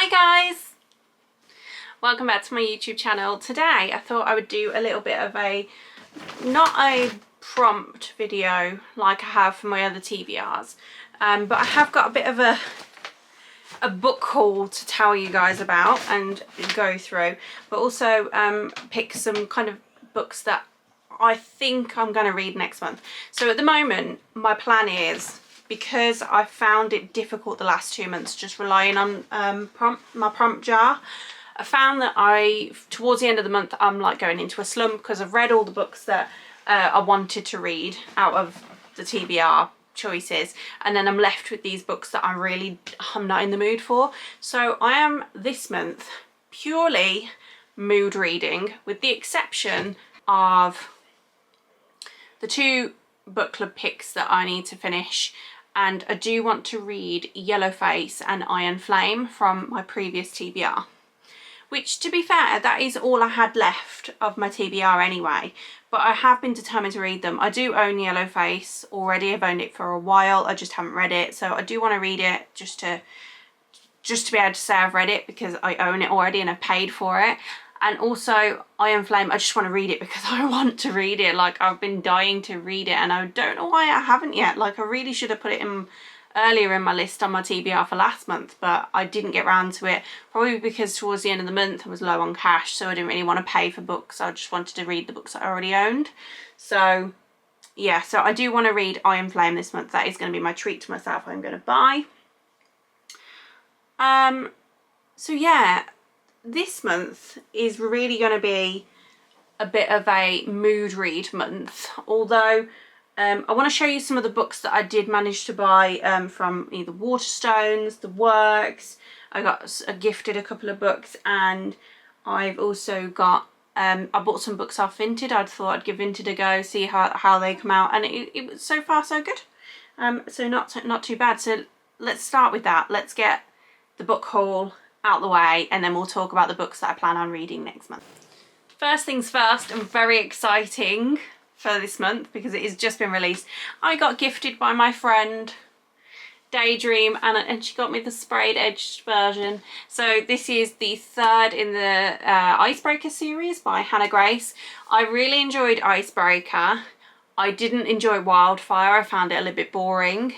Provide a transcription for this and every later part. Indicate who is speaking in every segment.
Speaker 1: Hi guys! Welcome back to my YouTube channel. Today I thought I would do a little bit of not a prompt video like I have for my other TBRs, but I have got a bit of a book haul to tell you guys about and go through, but also pick some kind of books that I think I'm going to read next month. So at the moment my plan is, because I found it difficult the last 2 months just relying on my prompt jar, I found that towards the end of the month I'm like going into a slump because I've read all the books that I wanted to read out of the TBR choices, and then I'm left with these books that I'm not in the mood for. So I am this month purely mood reading, with the exception of the 2 book club picks that I need to finish. And I do want to read Yellowface and Iron Flame from my previous TBR, which, to be fair, that is all I had left of my TBR anyway, but I have been determined to read them. I do own Yellowface already. I've owned it for a while, I just haven't read it, so I do want to read it just to be able to say I've read it because I own it already and I've paid for it. And also Iron Flame, I just want to read it because I want to read it. Like, I've been dying to read it and I don't know why I haven't yet. Like, I really should have put it in earlier in my list on my TBR for last month, but I didn't get round to it, probably because towards the end of the month I was low on cash, so I didn't really want to pay for books. I just wanted to read the books I already owned. So yeah, so I do want to read Iron Flame this month. That is going to be my treat to myself. I'm going to buy. So yeah, this month is really going to be a bit of a mood read month, although I want to show you some of the books that I did manage to buy from either Waterstones, The Works. I got gifted a couple of books, and I've also got I bought some books off Vinted. I thought I'd give Vinted a go, see how they come out, and it was so far so good. So not too bad. So let's start with that. Let's get the book haul out the way, and then we'll talk about the books that I plan on reading next month. First things first, and very exciting for this month because it has just been released, I got gifted by my friend Daydream, and she got me the sprayed edged version. So this is the 3rd in the Icebreaker series by Hannah Grace. I really enjoyed Icebreaker. I didn't enjoy Wildfire. I found it a little bit boring.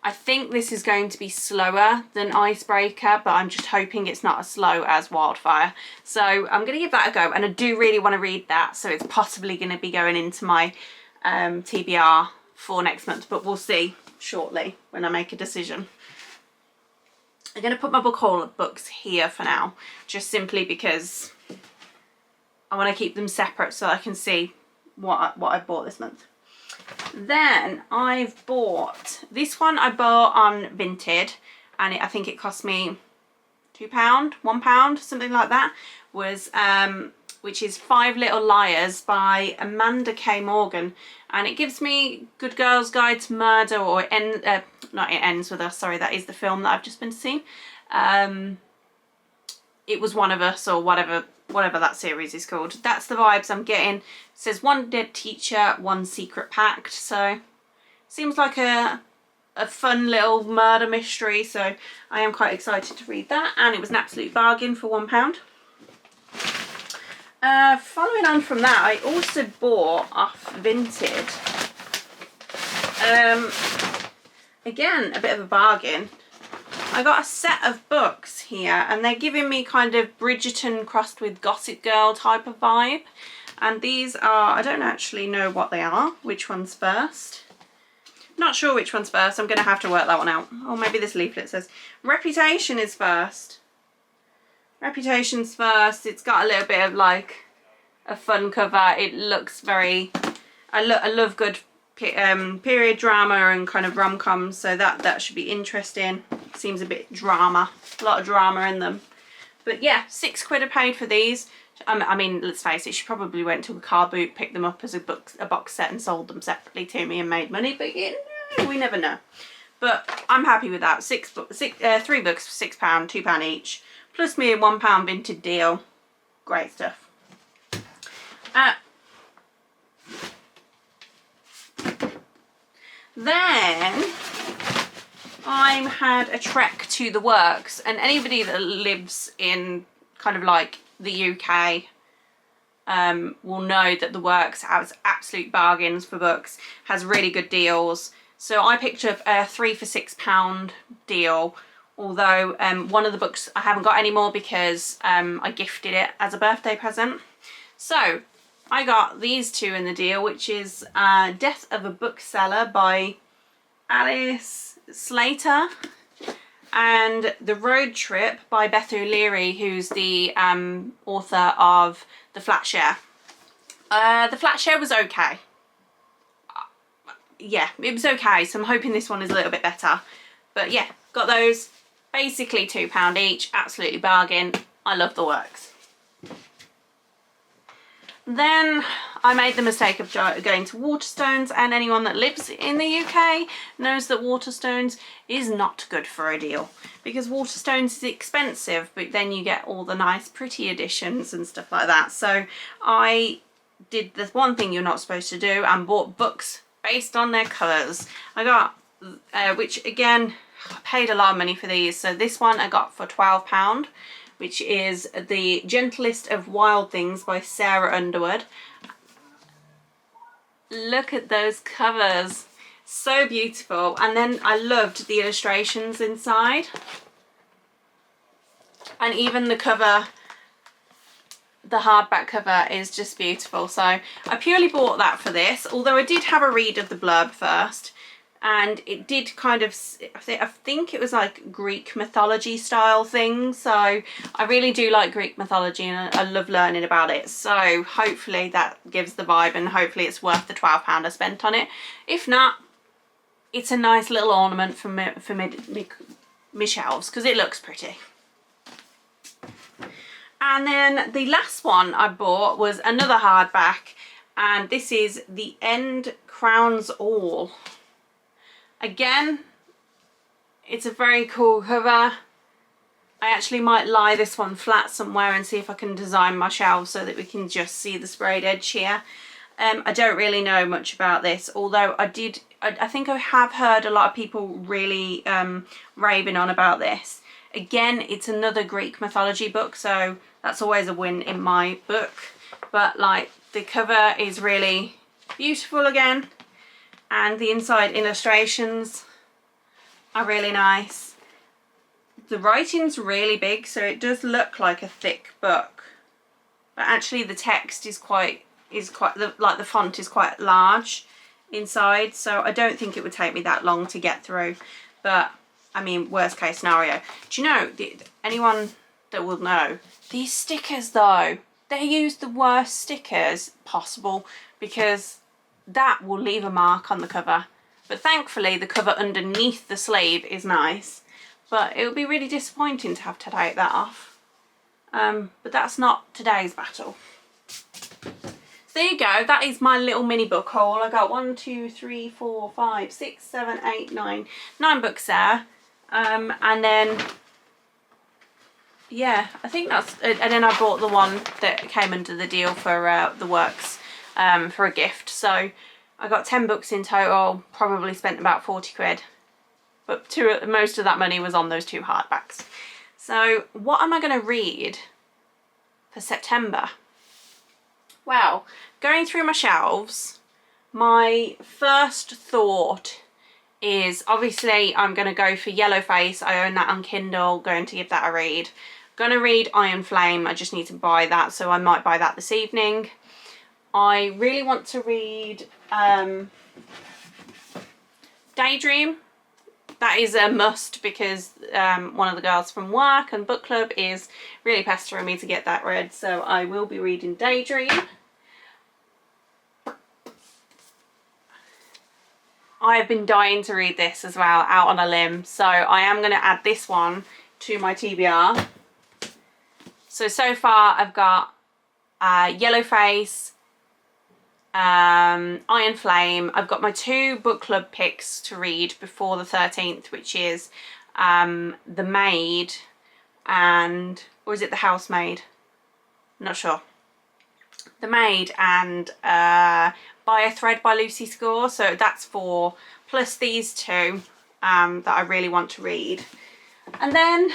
Speaker 1: I think this is going to be slower than Icebreaker, but I'm just hoping it's not as slow as Wildfire. So I'm going to give that a go, and I do really want to read that, so it's possibly going to be going into my TBR for next month, but we'll see shortly when I make a decision. I'm going to put my book haul of books here for now, just simply because I want to keep them separate so I can see what I bought this month. Then I've bought this one. I bought on Vinted, and I think it cost me £2, £1, something like that. Which is 5 Little Liars by Amanda K. Morgan, and it gives me Good Girl's Guide to Murder, or not It Ends With Us. Sorry, that is the film that I've just been seeing. It Was One of Us, or whatever that series is called. That's the vibes I'm getting. It says 1 dead teacher, 1 secret pact. So seems like a fun little murder mystery. So I am quite excited to read that. And it was an absolute bargain for £1. Following on from that, I also bought off Vinted. Again, a bit of a bargain. I got a set of books here, and they're giving me kind of Bridgerton crossed with Gossip Girl type of vibe. And these are, I don't actually know what they are, which one's first. Not sure which one's first. I'm going to have to work that one out. Or maybe this leaflet says Reputation is first. Reputation's first. It's got a little bit of like a fun cover. It looks very, I love good period drama and kind of rom-coms, so that should be interesting. Seems a bit drama, a lot of drama in them. But yeah, £6 I paid for these. I mean, let's face it, she probably went to a car boot, picked them up as a box set and sold them separately to me and made money, but you know, we never know. But I'm happy with that. 3 books for £6, £2 each, plus me a £1 Vinted deal. Great stuff. Then I had a trek to the works, and anybody that lives in kind of like the UK will know that the works has absolute bargains for books, has really good deals. So I picked up a 3 for £6 deal, although one of the books I haven't got anymore because I gifted it as a birthday present. So I got these two in the deal, which is Death of a Bookseller by Alice Slater and The Road Trip by Beth O'Leary, who's the author of The Flat Share. The Flat Share was okay. Yeah, it was okay, so I'm hoping this one is a little bit better. But yeah, got those. Basically £2 each, absolutely bargain. I love the works. Then I made the mistake of going to Waterstones, and anyone that lives in the UK knows that Waterstones is not good for a deal, because Waterstones is expensive, but then you get all the nice pretty editions and stuff like that. So I did the one thing you're not supposed to do and bought books based on their colours. I got, which again, I paid a lot of money for these. So this one I got for £12, which is The Gentlest of Wild Things by Sarah Underwood. Look at those covers, so beautiful. And then I loved the illustrations inside, and even the cover, the hardback cover is just beautiful. So I purely bought that for this, although I did have a read of the blurb first, and it did kind of, I think it was like Greek mythology style thing. So I really do like Greek mythology, and I love learning about it. So hopefully that gives the vibe, and hopefully it's worth the £12 I spent on it. If not, it's a nice little ornament for my shelves, because it looks pretty. And then the last one I bought was another hardback, and this is The End Crowns All. Again, it's a very cool cover. I actually might lie this one flat somewhere and see if I can design my shelves so that we can just see the sprayed edge here. I don't really know much about this, although I think I have heard a lot of people really raving on about this. Again, it's another Greek mythology book, so that's always a win in my book. But like, the cover is really beautiful again, and the inside illustrations are really nice. The writing's really big, so it does look like a thick book, but actually the text is quite the font is quite large inside, so I don't think it would take me that long to get through. But I mean, worst case scenario. Do you know, anyone that will know, these stickers though, they use the worst stickers possible, because that will leave a mark on the cover. But thankfully the cover underneath the sleeve is nice, but it would be really disappointing to have to take that off. But that's not today's battle. So there you go, that is my little mini book haul. I got 1, 2, 3, 4, 5, 6, 7, 8, 9 books there. And then yeah, I think that's, and then I bought the one that came under the deal for the works for a gift. So I got 10 books in total, probably spent about 40 quid, but most of that money was on those 2 hardbacks. So what am I going to read for September? Well, going through my shelves, my first thought is obviously I'm going to go for Yellowface. I own that on Kindle, going to give that a read. Going to read Iron Flame, I just need to buy that, so I might buy that this evening. I really want to read Daydream. That is a must, because one of the girls from work and book club is really pestering me to get that read, so I will be reading Daydream. I have been dying to read this as well, Out on a Limb, so I am going to add this one to my TBR. So far I've got Yellowface, Iron Flame. I've got my 2 book club picks to read before the 13th, which is The Maid and, or is it The Housemaid? I'm not sure. The Maid and By a Thread by Lucy Score. So that's 4, plus these 2. that I really want to read. And then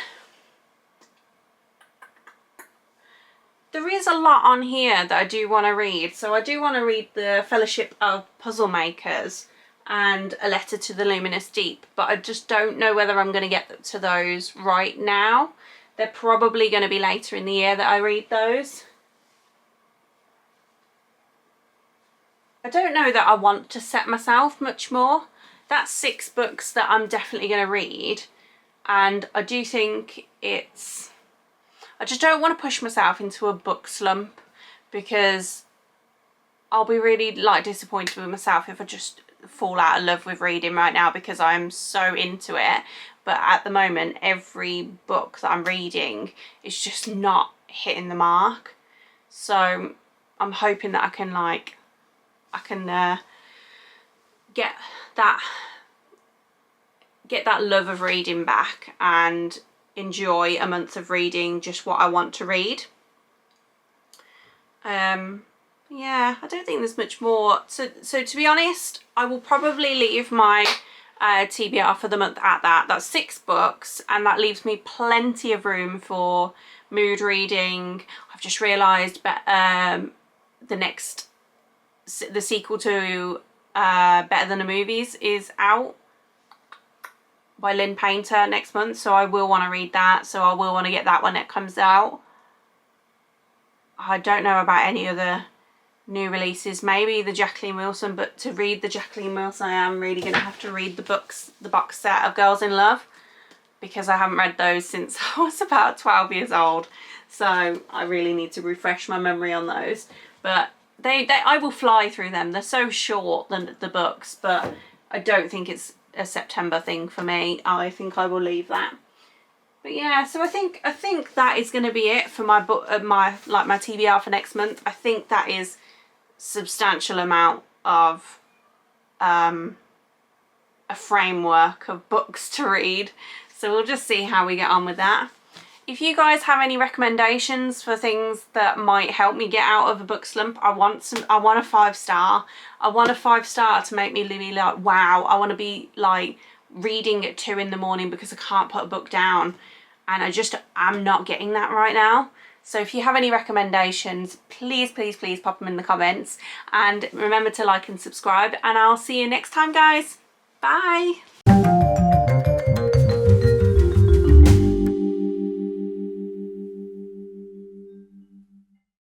Speaker 1: there is a lot on here that I do want to read. So I do want to read The Fellowship of Puzzle Makers and A Letter to the Luminous Deep, but I just don't know whether I'm going to get to those right now. They're probably going to be later in the year that I read those. I don't know that I want to set myself much more. That's 6 books that I'm definitely going to read, and I do think I just don't want to push myself into a book slump, because I'll be really like disappointed with myself if I just fall out of love with reading right now, because I'm so into it. But at the moment, every book that I'm reading is just not hitting the mark. So I'm hoping that I can get that love of reading back and enjoy a month of reading just what I want to read. Yeah, I don't think there's much more. So to be honest, I will probably leave my TBR for the month at that. That's 6 books, and that leaves me plenty of room for mood reading. I've just realised the sequel to Better Than the Movies is out by Lynn Painter next month, so I will want to read that. So I will want to get that when it comes out. I don't know about any other new releases, maybe the Jacqueline Wilson, but to read the Jacqueline Wilson I am really going to have to read the box set of Girls in Love, because I haven't read those since I was about 12 years old, so I really need to refresh my memory on those. But I will fly through them. They're so short, the books, but I don't think it's a September thing for me. I think I will leave that. But yeah, so I think that is going to be it for my book, my TBR for next month. I think that is substantial amount of a framework of books to read, so we'll just see how we get on with that. If you guys have any recommendations for things that might help me get out of a book slump, I want a 5-star. I want a 5-star to make me be like, wow, I want to be like reading at 2 in the morning because I can't put a book down, and I'm not getting that right now. So if you have any recommendations, please pop them in the comments, and remember to like and subscribe, and I'll see you next time, guys. Bye.